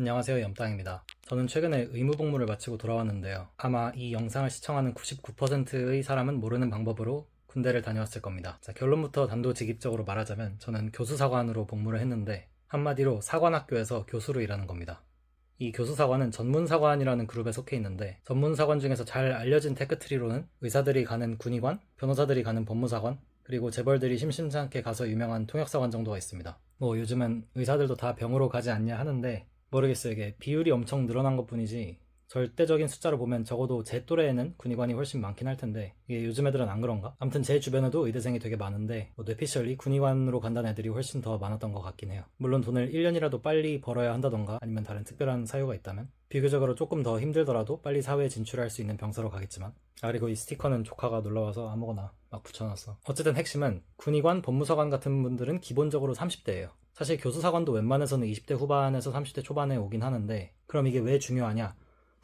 안녕하세요, 염땅입니다. 저는 최근에 의무복무를 마치고 돌아왔는데요. 아마 이 영상을 시청하는 99%의 사람은 모르는 방법으로 군대를 다녀왔을 겁니다. 자, 결론부터 단도직입적으로 말하자면 저는 교수사관으로 복무를 했는데 한마디로 사관학교에서 교수로 일하는 겁니다. 이 교수사관은 전문사관이라는 그룹에 속해 있는데 전문사관 중에서 잘 알려진 테크트리로는 의사들이 가는 군의관, 변호사들이 가는 법무사관, 그리고 재벌들이 심심찮게 가서 유명한 통역사관 정도가 있습니다. 뭐 요즘은 의사들도 다 병으로 가지 않냐 하는데 모르겠어요. 이게 비율이 엄청 늘어난 것뿐이지 절대적인 숫자로 보면 적어도 제 또래에는 군의관이 훨씬 많긴 할 텐데 이게 요즘 애들은 안 그런가? 아무튼 제 주변에도 의대생이 되게 많은데 뇌피셜리 군의관으로 간다는 애들이 훨씬 더 많았던 것 같긴 해요. 물론 돈을 1년이라도 빨리 벌어야 한다던가 아니면 다른 특별한 사유가 있다면 비교적으로 조금 더 힘들더라도 빨리 사회에 진출할 수 있는 병사로 가겠지만 그리고 이 스티커는 조카가 놀러와서 아무거나 막 붙여놨어. 어쨌든 핵심은 군의관, 법무사관 같은 분들은 기본적으로 30대예요. 사실 교수사관도 웬만해서는 20대 후반에서 30대 초반에 오긴 하는데 그럼 이게 왜 중요하냐?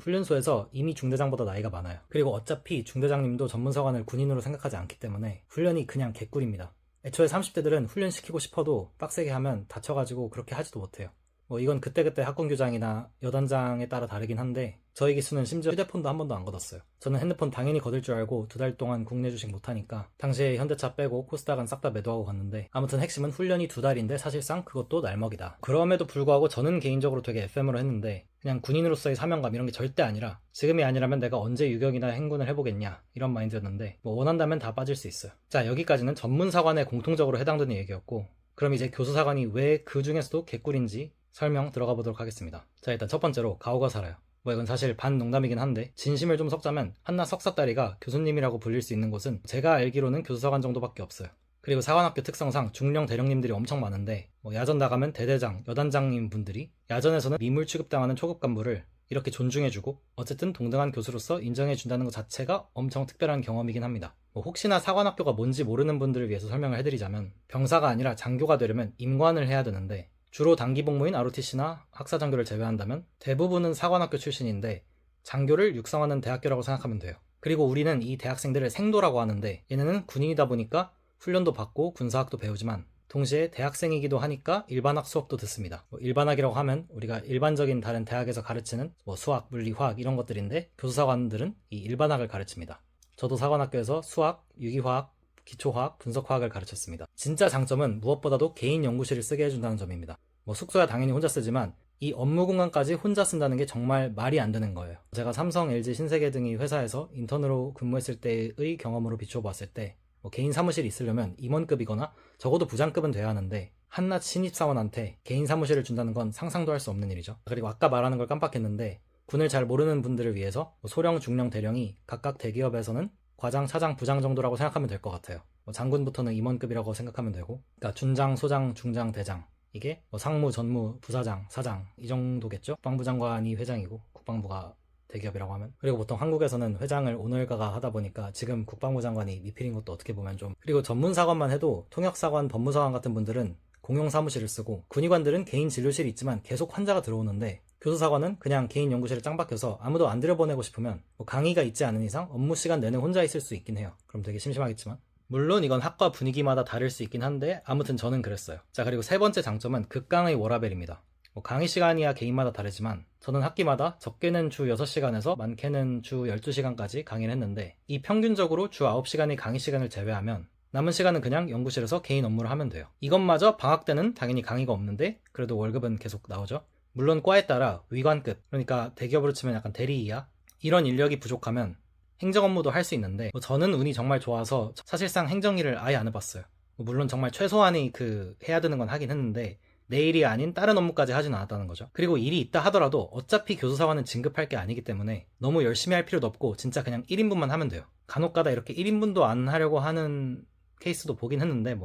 훈련소에서 이미 중대장보다 나이가 많아요. 그리고 어차피 중대장님도 전문사관을 군인으로 생각하지 않기 때문에 훈련이 그냥 개꿀입니다. 애초에 30대들은 훈련시키고 싶어도 빡세게 하면 다쳐가지고 그렇게 하지도 못해요. 뭐 이건 그때그때 학군교장이나 여단장에 따라 다르긴 한데 저희 기수는 심지어 휴대폰도 한 번도 안 걷었어요. 저는 핸드폰 당연히 걷을 줄 알고 2달 동안 국내 주식 못하니까 당시에 현대차 빼고 코스닥은 싹 다 매도하고 갔는데 아무튼 핵심은 훈련이 2달인데 사실상 그것도 날먹이다. 그럼에도 불구하고 저는 개인적으로 되게 FM으로 했는데 그냥 군인으로서의 사명감 이런 게 절대 아니라 지금이 아니라면 내가 언제 유격이나 행군을 해보겠냐 이런 마인드였는데 뭐 원한다면 다 빠질 수 있어요. 자, 여기까지는 전문사관에 공통적으로 해당되는 얘기였고 그럼 이제 교수사관이 왜 그 중에서도 개꿀인지 설명 들어가 보도록 하겠습니다. 자, 일단 첫 번째로 가오가 살아요. 뭐 이건 사실 반농담이긴 한데 진심을 좀 섞자면 한나 석사딸이가 교수님이라고 불릴 수 있는 곳은 제가 알기로는 교수사관 정도밖에 없어요. 그리고 사관학교 특성상 중령 대령님들이 엄청 많은데 뭐 야전 나가면 대대장, 여단장님 분들이 야전에서는 미물 취급당하는 초급 간부를 이렇게 존중해주고 어쨌든 동등한 교수로서 인정해준다는 것 자체가 엄청 특별한 경험이긴 합니다. 뭐 혹시나 사관학교가 뭔지 모르는 분들을 위해서 설명을 해드리자면 병사가 아니라 장교가 되려면 임관을 해야 되는데 주로 단기 복무인 ROTC나 학사장교를 제외한다면 대부분은 사관학교 출신인데 장교를 육성하는 대학교라고 생각하면 돼요. 그리고 우리는 이 대학생들을 생도라고 하는데 얘네는 군인이다 보니까 훈련도 받고 군사학도 배우지만 동시에 대학생이기도 하니까 일반학 수업도 듣습니다. 일반학이라고 하면 우리가 일반적인 다른 대학에서 가르치는 수학, 물리, 화학 이런 것들인데 교수사관들은 이 일반학을 가르칩니다. 저도 사관학교에서 수학, 유기화학, 기초화학, 분석화학을 가르쳤습니다. 진짜 장점은 무엇보다도 개인 연구실을 쓰게 해준다는 점입니다. 숙소야 당연히 혼자 쓰지만 이 업무 공간까지 혼자 쓴다는 게 정말 말이 안 되는 거예요. 제가 삼성, LG, 신세계 등의 회사에서 인턴으로 근무했을 때의 경험으로 비춰봤을 때 개인 사무실이 있으려면 임원급이거나 적어도 부장급은 돼야 하는데 한낱 신입사원한테 개인 사무실을 준다는 건 상상도 할 수 없는 일이죠. 그리고 아까 말하는 걸 깜빡했는데 군을 잘 모르는 분들을 위해서 소령, 중령, 대령이 각각 대기업에서는 과장, 차장, 부장 정도라고 생각하면 될 것 같아요. 장군부터는 임원급이라고 생각하면 되고 그러니까 준장, 소장, 중장, 대장 이게 상무, 전무, 부사장, 사장 이 정도겠죠. 국방부 장관이 회장이고 국방부가 대기업이라고 하면 그리고 보통 한국에서는 회장을 오늘가가 하다 보니까 지금 국방부 장관이 미필인 것도 어떻게 보면 좀 그리고 전문사관만 해도 통역사관, 법무사관 같은 분들은 공용 사무실을 쓰고 군의관들은 개인 진료실이 있지만 계속 환자가 들어오는데 교수사관은 그냥 개인 연구실에 짱 박혀서 아무도 안 들여보내고 싶으면 강의가 있지 않은 이상 업무 시간 내내 혼자 있을 수 있긴 해요. 그럼 되게 심심하겠지만 물론 이건 학과 분위기마다 다를 수 있긴 한데 아무튼 저는 그랬어요. 자, 그리고 세 번째 장점은 극강의 워라밸입니다. 강의 시간이야 개인마다 다르지만 저는 학기마다 적게는 주 6시간에서 많게는 주 12시간까지 강의를 했는데 이 평균적으로 주 9시간의 강의 시간을 제외하면 남은 시간은 그냥 연구실에서 개인 업무를 하면 돼요. 이것마저 방학 때는 당연히 강의가 없는데 그래도 월급은 계속 나오죠. 물론 과에 따라 위관급, 그러니까 대기업으로 치면 약간 대리 이하 이런 인력이 부족하면 행정 업무도 할 수 있는데 저는 운이 정말 좋아서 사실상 행정일을 아예 안 해봤어요. 물론 정말 최소한의 해야 되는 건 하긴 했는데 내 일이 아닌 다른 업무까지 하진 않았다는 거죠. 그리고 일이 있다 하더라도 어차피 교수사관은 진급할 게 아니기 때문에 너무 열심히 할 필요도 없고 진짜 그냥 1인분만 하면 돼요. 간혹가다 이렇게 1인분도 안 하려고 하는 케이스도 보긴 했는데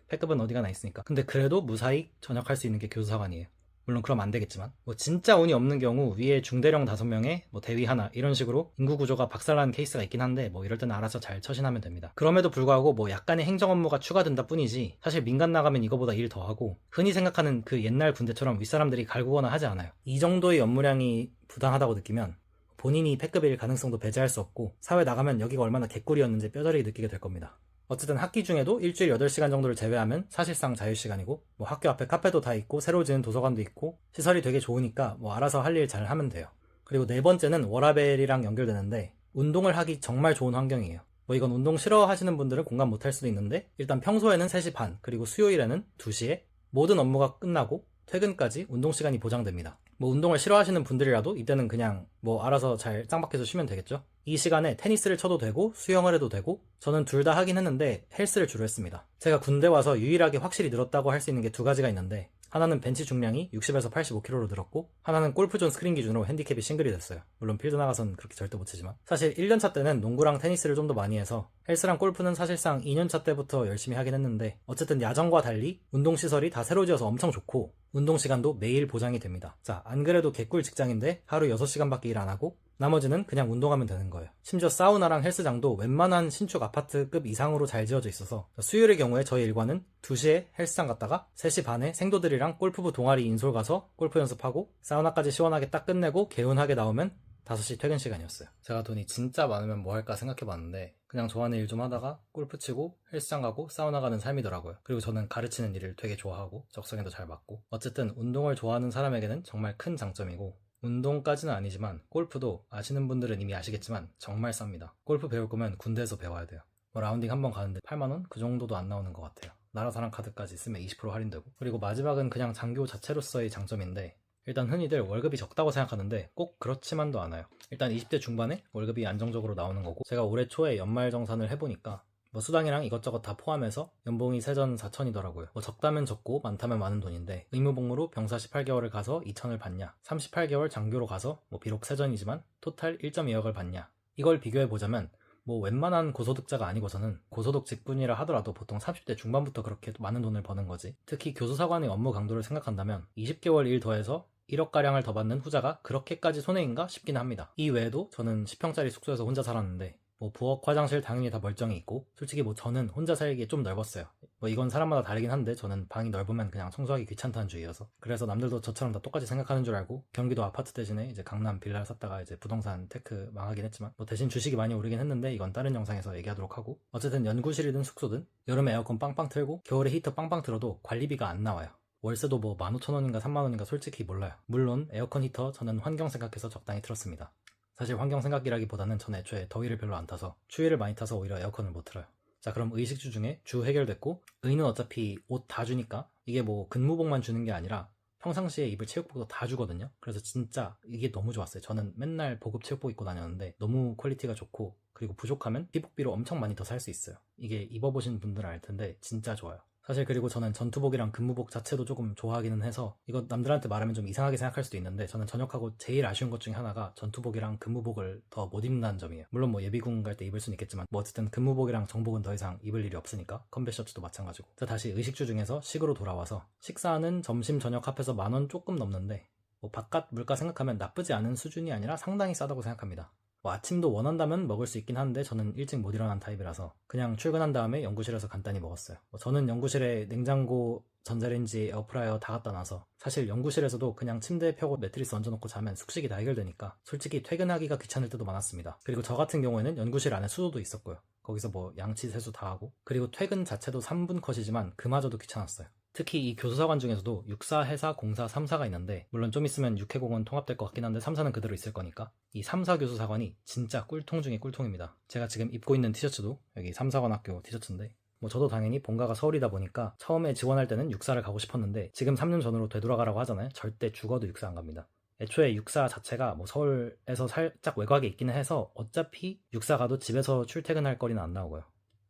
패급은 어디 가나 있으니까. 근데 그래도 무사히 전역할 수 있는 게 교수사관이에요. 물론 그럼 안 되겠지만 진짜 운이 없는 경우 위에 중대령 5명에 대위 하나 이런 식으로 인구 구조가 박살나는 케이스가 있긴 한데 이럴 때는 알아서 잘 처신하면 됩니다. 그럼에도 불구하고 약간의 행정 업무가 추가된다 뿐이지 사실 민간 나가면 이거보다 일 더 하고 흔히 생각하는 그 옛날 군대처럼 윗사람들이 갈구거나 하지 않아요. 이 정도의 업무량이 부당하다고 느끼면 본인이 패급일 가능성도 배제할 수 없고 사회 나가면 여기가 얼마나 개꿀이었는지 뼈저리게 느끼게 될 겁니다. 어쨌든 학기 중에도 일주일 8시간 정도를 제외하면 사실상 자유시간이고, 학교 앞에 카페도 다 있고 새로 지은 도서관도 있고 시설이 되게 좋으니까 알아서 할 일 잘 하면 돼요. 그리고 네 번째는 워라밸이랑 연결되는데, 운동을 하기 정말 좋은 환경이에요. 이건 운동 싫어하시는 분들은 공감 못할 수도 있는데, 일단 평소에는 3시 반, 그리고 수요일에는 2시에 모든 업무가 끝나고 퇴근까지 운동 시간이 보장됩니다. 운동을 싫어하시는 분들이라도 이때는 그냥 알아서 잘 짱박해서 쉬면 되겠죠. 이 시간에 테니스를 쳐도 되고 수영을 해도 되고, 저는 둘 다 하긴 했는데 헬스를 주로 했습니다. 제가 군대 와서 유일하게 확실히 늘었다고 할 수 있는 게 두 가지가 있는데, 하나는 벤치 중량이 60에서 85kg로 늘었고, 하나는 골프존 스크린 기준으로 핸디캡이 싱글이 됐어요. 물론 필드 나가선 그렇게 절대 못 치지만, 사실 1년차 때는 농구랑 테니스를 좀 더 많이 해서 헬스랑 골프는 사실상 2년차 때부터 열심히 하긴 했는데, 어쨌든 야전과 달리 운동시설이 다 새로 지어서 엄청 좋고 운동시간도 매일 보장이 됩니다. 자, 안 그래도 개꿀 직장인데 하루 6시간밖에 일 안 하고 나머지는 그냥 운동하면 되는 거예요. 심지어 사우나랑 헬스장도 웬만한 신축 아파트급 이상으로 잘 지어져 있어서, 수요일의 경우에 저희 일과는 2시에 헬스장 갔다가 3시 반에 생도들이랑 골프부 동아리 인솔 가서 골프 연습하고 사우나까지 시원하게 딱 끝내고 개운하게 나오면 5시 퇴근 시간이었어요. 제가 돈이 진짜 많으면 뭐 할까 생각해봤는데, 그냥 좋아하는 일 좀 하다가 골프 치고 헬스장 가고 사우나 가는 삶이더라고요. 그리고 저는 가르치는 일을 되게 좋아하고 적성에도 잘 맞고, 어쨌든 운동을 좋아하는 사람에게는 정말 큰 장점이고, 운동까지는 아니지만 골프도 아시는 분들은 이미 아시겠지만 정말 쌉니다. 골프 배울 거면 군대에서 배워야 돼요. 라운딩 한번 가는데 8만원? 그 정도도 안 나오는 것 같아요. 나라사랑 카드까지 쓰면 20% 할인되고. 그리고 마지막은 그냥 장교 자체로서의 장점인데, 일단 흔히들 월급이 적다고 생각하는데 꼭 그렇지만도 않아요. 일단 20대 중반에 월급이 안정적으로 나오는 거고, 제가 올해 초에 연말정산을 해보니까 수당이랑 이것저것 다 포함해서 연봉이 세전 4천이더라고요. 적다면 적고 많다면 많은 돈인데, 의무복무로 병사 18개월을 가서 2천을 받냐, 38개월 장교로 가서 비록 세전이지만 토탈 1.2억을 받냐, 이걸 비교해보자면 웬만한 고소득자가 아니고서는 고소득 직군이라 하더라도 보통 30대 중반부터 그렇게 많은 돈을 버는 거지. 특히 교수사관의 업무 강도를 생각한다면 20개월 일 더해서 1억가량을 더 받는 후자가 그렇게까지 손해인가 싶긴 합니다. 이 외에도 저는 10평짜리 숙소에서 혼자 살았는데, 부엌, 화장실 당연히 다 멀쩡히 있고, 솔직히 저는 혼자 살기에 좀 넓었어요. 이건 사람마다 다르긴 한데, 저는 방이 넓으면 그냥 청소하기 귀찮다는 주의여서. 그래서 남들도 저처럼 다 똑같이 생각하는 줄 알고 경기도 아파트 대신에 이제 강남 빌라를 샀다가 이제 부동산 테크 망하긴 했지만, 대신 주식이 많이 오르긴 했는데 이건 다른 영상에서 얘기하도록 하고, 어쨌든 연구실이든 숙소든 여름에 에어컨 빵빵 틀고 겨울에 히터 빵빵 틀어도 관리비가 안 나와요. 월세도 15,000원인가 3만원인가 솔직히 몰라요. 물론 에어컨 히터 저는 환경 생각해서 적당히 틀었습니다. 사실 환경 생각이라기보다는 전 애초에 더위를 별로 안 타서, 추위를 많이 타서 오히려 에어컨을 못 틀어요. 자, 그럼 의식주 중에 주 해결됐고, 의는 어차피 옷 다 주니까 이게 근무복만 주는 게 아니라 평상시에 입을 체육복도 다 주거든요. 그래서 진짜 이게 너무 좋았어요. 저는 맨날 보급 체육복 입고 다녔는데 너무 퀄리티가 좋고, 그리고 부족하면 피복비로 엄청 많이 더 살 수 있어요. 이게 입어보신 분들은 알 텐데 진짜 좋아요. 사실 그리고 저는 전투복이랑 근무복 자체도 조금 좋아하기는 해서, 이거 남들한테 말하면 좀 이상하게 생각할 수도 있는데, 저는 전역하고 제일 아쉬운 것 중에 하나가 전투복이랑 근무복을 더 못 입는다는 점이에요. 물론 예비군 갈 때 입을 수는 있겠지만, 어쨌든 근무복이랑 정복은 더 이상 입을 일이 없으니까. 컴뱃 셔츠도 마찬가지고. 자, 다시 의식주 중에서 식으로 돌아와서, 식사는 점심 저녁 합해서 10,000원 조금 넘는데, 바깥 물가 생각하면 나쁘지 않은 수준이 아니라 상당히 싸다고 생각합니다. 아침도 원한다면 먹을 수 있긴 한데 저는 일찍 못 일어난 타입이라서 그냥 출근한 다음에 연구실에서 간단히 먹었어요. 저는 연구실에 냉장고, 전자레인지, 에어프라이어 다 갖다 놔서 사실 연구실에서도 그냥 침대에 펴고 매트리스 얹어놓고 자면 숙식이 다 해결되니까 솔직히 퇴근하기가 귀찮을 때도 많았습니다. 그리고 저 같은 경우에는 연구실 안에 수도도 있었고요. 거기서 양치 세수 다 하고, 그리고 퇴근 자체도 3분 컷이지만 그마저도 귀찮았어요. 특히 이 교수사관 중에서도 육사, 해사, 공사, 3사가 있는데, 물론 좀 있으면 육해공은 통합될 것 같긴 한데 3사는 그대로 있을 거니까, 이 3사 교수사관이 진짜 꿀통 중에 꿀통입니다. 제가 지금 입고 있는 티셔츠도 여기 3사관 학교 티셔츠인데, 저도 당연히 본가가 서울이다 보니까 처음에 지원할 때는 육사를 가고 싶었는데, 지금 3년 전으로 되돌아가라고 하잖아요. 절대 죽어도 육사 안 갑니다. 애초에 육사 자체가 서울에서 살짝 외곽에 있기는 해서 어차피 육사 가도 집에서 출퇴근할 거리는 안 나오고요.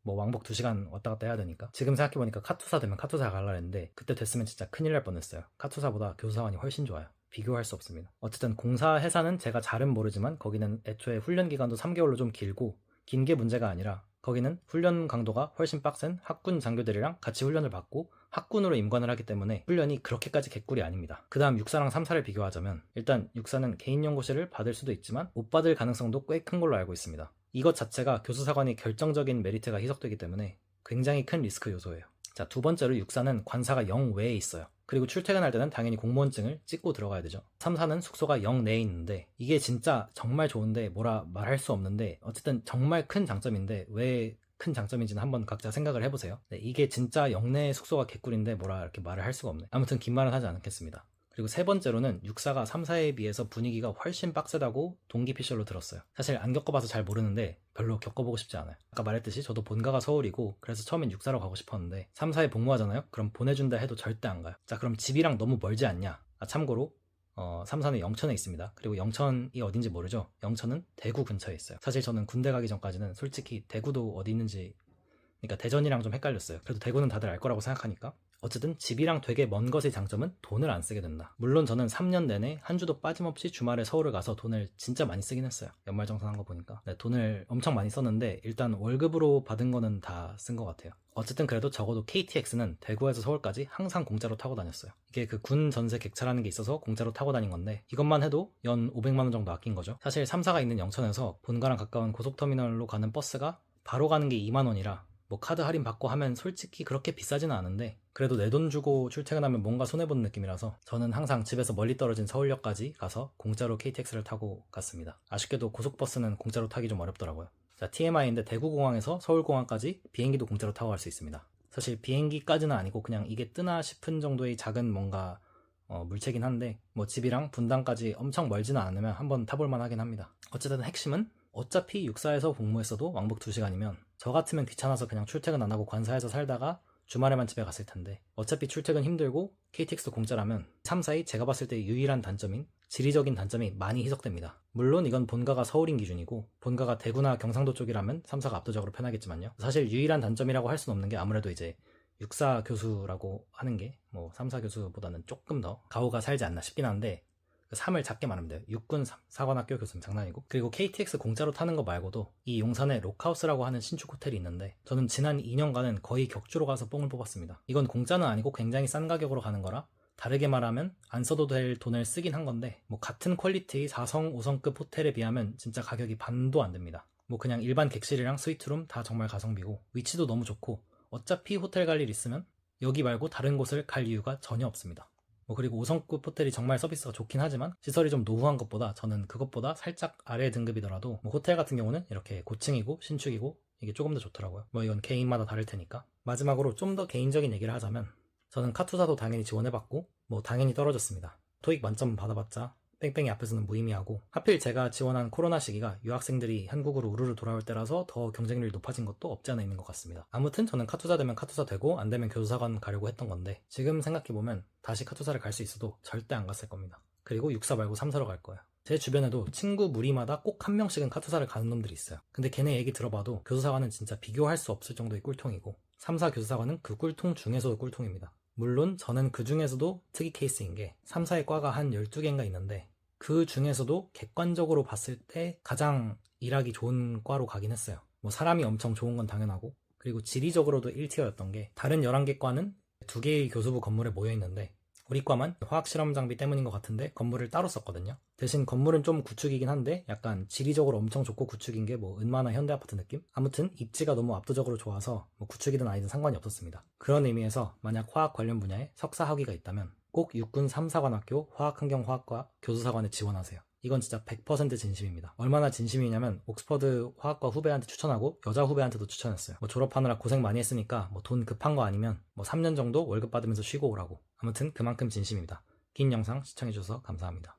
왕복 2시간 왔다 갔다 해야 되니까. 지금 생각해보니까 카투사 되면 카투사 갈라 했는데, 그때 됐으면 진짜 큰일 날 뻔했어요. 카투사보다 교수사관이 훨씬 좋아요. 비교할 수 없습니다. 어쨌든 공사, 해사는 제가 잘은 모르지만 거기는 애초에 훈련 기간도 3개월로 좀 길고, 긴 게 문제가 아니라 거기는 훈련 강도가 훨씬 빡센 학군 장교들이랑 같이 훈련을 받고 학군으로 임관을 하기 때문에 훈련이 그렇게까지 개꿀이 아닙니다. 그 다음 육사랑 3사를 비교하자면, 일단 육사는 개인 연구실을 받을 수도 있지만 못 받을 가능성도 꽤 큰 걸로 알고 있습니다. 이것 자체가 교수사관의 결정적인 메리트가 희석되기 때문에 굉장히 큰 리스크 요소예요. 자, 두 번째로 육사는 관사가 영 외에 있어요. 그리고 출퇴근할 때는 당연히 공무원증을 찍고 들어가야 되죠. 3사는 숙소가 영 내에 있는데, 이게 진짜 정말 좋은데 뭐라 말할 수 없는데, 어쨌든 정말 큰 장점인데 왜 큰 장점인지는 한번 각자 생각을 해보세요. 네, 이게 진짜 영내 숙소가 개꿀인데 뭐라 이렇게 말을 할 수가 없네. 아무튼 긴 말은 하지 않겠습니다. 그리고 세 번째로는 육사가 3사에 비해서 분위기가 훨씬 빡세다고 동기 피셜로 들었어요. 사실 안 겪어봐서 잘 모르는데 별로 겪어보고 싶지 않아요. 아까 말했듯이 저도 본가가 서울이고 그래서 처음엔 육사로 가고 싶었는데 3사에 복무하잖아요? 그럼 보내준다 해도 절대 안 가요. 자, 그럼 집이랑 너무 멀지 않냐? 참고로 3사는 영천에 있습니다. 그리고 영천이 어딘지 모르죠? 영천은 대구 근처에 있어요. 사실 저는 군대 가기 전까지는 솔직히 대구도 어디 있는지, 그러니까 대전이랑 좀 헷갈렸어요. 그래도 대구는 다들 알 거라고 생각하니까. 어쨌든 집이랑 되게 먼 것의 장점은 돈을 안 쓰게 된다. 물론 저는 3년 내내 한 주도 빠짐없이 주말에 서울을 가서 돈을 진짜 많이 쓰긴 했어요. 연말정산한 거 보니까. 네, 돈을 엄청 많이 썼는데 일단 월급으로 받은 거는 다 쓴 것 같아요. 어쨌든 그래도 적어도 KTX는 대구에서 서울까지 항상 공짜로 타고 다녔어요. 이게 그 군 전세 객차라는 게 있어서 공짜로 타고 다닌 건데 이것만 해도 연 500만 원 정도 아낀 거죠. 사실 3사가 있는 영천에서 본가랑 가까운 고속터미널로 가는 버스가 바로 가는 게 2만 원이라 뭐 카드 할인 받고 하면 솔직히 그렇게 비싸지는 않은데 그래도 내 돈 주고 출퇴근하면 뭔가 손해보는 느낌이라서 저는 항상 집에서 멀리 떨어진 서울역까지 가서 공짜로 KTX를 타고 갔습니다. 아쉽게도 고속버스는 공짜로 타기 좀 어렵더라고요. 자, TMI인데 대구공항에서 서울공항까지 비행기도 공짜로 타고 갈 수 있습니다. 사실 비행기까지는 아니고 그냥 이게 뜨나 싶은 정도의 작은 뭔가 물체긴 한데 뭐 집이랑 분당까지 엄청 멀지는 않으면 한번 타볼만 하긴 합니다. 어쨌든 핵심은 어차피 육사에서 복무했어도 왕복 2시간이면 저 같으면 귀찮아서 그냥 출퇴근 안 하고 관사에서 살다가 주말에만 집에 갔을 텐데 어차피 출퇴근 힘들고 KTX도 공짜라면 3사의 제가 봤을 때 유일한 단점인 지리적인 단점이 많이 희석됩니다. 물론 이건 본가가 서울인 기준이고 본가가 대구나 경상도 쪽이라면 3사가 압도적으로 편하겠지만요. 사실 유일한 단점이라고 할 수는 없는 게 아무래도 이제 육사 교수라고 하는 게 뭐 3사 교수보다는 조금 더 가오가 살지 않나 싶긴 한데 3을 작게 말하면 돼요. 육군 사관학교 교수는 장난이고. 그리고 KTX 공짜로 타는 거 말고도 이 용산에 록하우스라고 하는 신축 호텔이 있는데 저는 지난 2년간은 거의 격주로 가서 뽕을 뽑았습니다. 이건 공짜는 아니고 굉장히 싼 가격으로 가는 거라 다르게 말하면 안 써도 될 돈을 쓰긴 한 건데 뭐 같은 퀄리티의 4성, 5성급 호텔에 비하면 진짜 가격이 반도 안 됩니다. 뭐 그냥 일반 객실이랑 스위트룸 다 정말 가성비고 위치도 너무 좋고 어차피 호텔 갈 일 있으면 여기 말고 다른 곳을 갈 이유가 전혀 없습니다. 뭐 그리고 5성급 호텔이 정말 서비스가 좋긴 하지만 시설이 좀 노후한 것보다 저는 그것보다 살짝 아래 등급이더라도 뭐 호텔 같은 경우는 이렇게 고층이고 신축이고 이게 조금 더 좋더라고요. 뭐 이건 개인마다 다를 테니까. 마지막으로 좀 더 개인적인 얘기를 하자면 저는 카투사도 당연히 지원해봤고 뭐 당연히 떨어졌습니다. 토익 만점 받아봤자 뺑뺑이 앞에서는 무의미하고 하필 제가 지원한 코로나 시기가 유학생들이 한국으로 우르르 돌아올 때라서 더 경쟁률이 높아진 것도 없지 않아 있는 것 같습니다. 아무튼 저는 카투사 되면 카투사 되고 안 되면 교수사관 가려고 했던 건데 지금 생각해보면 다시 카투사를 갈 수 있어도 절대 안 갔을 겁니다. 그리고 6사 말고 3사로 갈 거예요. 제 주변에도 친구 무리마다 꼭 한 명씩은 카투사를 가는 놈들이 있어요. 근데 걔네 얘기 들어봐도 교수사관은 진짜 비교할 수 없을 정도의 꿀통이고 3사 교수사관은 그 꿀통 중에서도 꿀통입니다. 물론 저는 그 중에서도 특이 케이스인 게 3사의 과가 한 12개인가 있는데 그 중에서도 객관적으로 봤을 때 가장 일하기 좋은 과로 가긴 했어요. 뭐 사람이 엄청 좋은 건 당연하고 그리고 지리적으로도 1티어였던 게 다른 11개 과는 2개의 교수부 건물에 모여있는데 우리 과만 화학실험 장비 때문인 것 같은데 건물을 따로 썼거든요. 대신 건물은 좀 구축이긴 한데 약간 지리적으로 엄청 좋고 구축인 게 뭐 은마나 현대아파트 느낌? 아무튼 입지가 너무 압도적으로 좋아서 뭐 구축이든 아니든 상관이 없었습니다. 그런 의미에서 만약 화학 관련 분야에 석사 학위가 있다면 꼭 육군 3사관학교 화학환경화학과 교수사관에 지원하세요. 이건 진짜 100% 진심입니다. 얼마나 진심이냐면 옥스퍼드 화학과 후배한테 추천하고 여자 후배한테도 추천했어요. 뭐 졸업하느라 고생 많이 했으니까 뭐 돈 급한 거 아니면 뭐 3년 정도 월급 받으면서 쉬고 오라고. 아무튼 그만큼 진심입니다. 긴 영상 시청해주셔서 감사합니다.